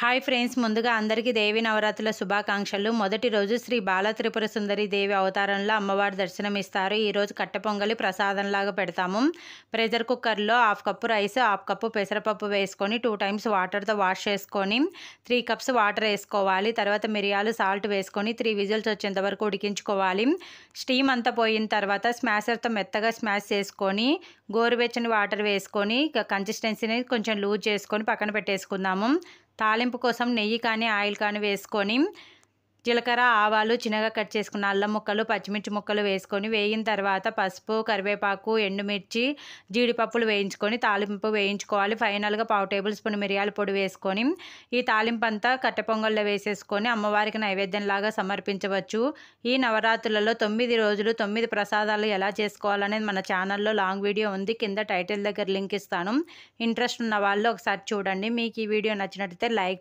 Hi friends, ముందుగా అందరికీ దేవి నవరాత్రుల శుభాకాంక్షలు. మొదటి రోజు శ్రీ బాల త్రిపుర సుందరి దేవి అవతారంలో అమ్మవారి దర్శనం ఇస్తారు. ఈరోజు కట్టె పొంగలి ప్రసాదంలాగా పెడతాము. ప్రెషర్ కుక్కర్లో 1/2 కప్పు రైస్, 1/2 కప్పు పెసరపప్పు వేసుకొని 2 టైమ్స్ వాటర్తో వాష్ చేసుకొని 3 కప్స్ వాటర్ వేసుకోవాలి. తర్వాత మిరియాలు, సాల్ట్ వేసుకొని 3 విజిల్స్ వచ్చేంత వరకు ఉడికించుకోవాలి. స్టీమ్ అంతా పోయిన తర్వాత స్మాషర్తో మెత్తగా స్మాష్ చేసుకొని గోరువెచ్చని వాటర్ వేసుకొని కన్సిస్టెన్సీని కొంచెం లూజ్ చేసుకొని పక్కన పెట్టేసుకుందాము. తాలింపు కోసం నెయ్యి కానీ ఆయిల్ కానీ వేసుకొని జీలకర్ర, ఆవాలు, చిన్నగా కట్ చేసుకున్న అల్లం ముక్కలు, పచ్చిమిర్చి ముక్కలు వేసుకొని వేగిన తర్వాత పసుపు, కరివేపాకు, ఎండుమిర్చి, జీడిపప్పులు వేయించుకొని తాలింపు వేయించుకోవాలి. ఫైనల్గా 1/2 టేబుల్ స్పూన్ మిరియాల పొడి వేసుకొని ఈ తాలింపు అంతా కట్టె పొంగల్లో వేసేసుకొని అమ్మవారికి నైవేద్యంలాగా సమర్పించవచ్చు. ఈ నవరాత్రులలో 9 రోజులు 9 ప్రసాదాలు ఎలా చేసుకోవాలనేది మన ఛానల్లో లాంగ్ వీడియో ఉంది. కింద టైటిల్ దగ్గర లింక్ ఇస్తాను. ఇంట్రెస్ట్ ఉన్న వాళ్ళు ఒకసారి చూడండి. మీకు ఈ వీడియో నచ్చినట్లయితే లైక్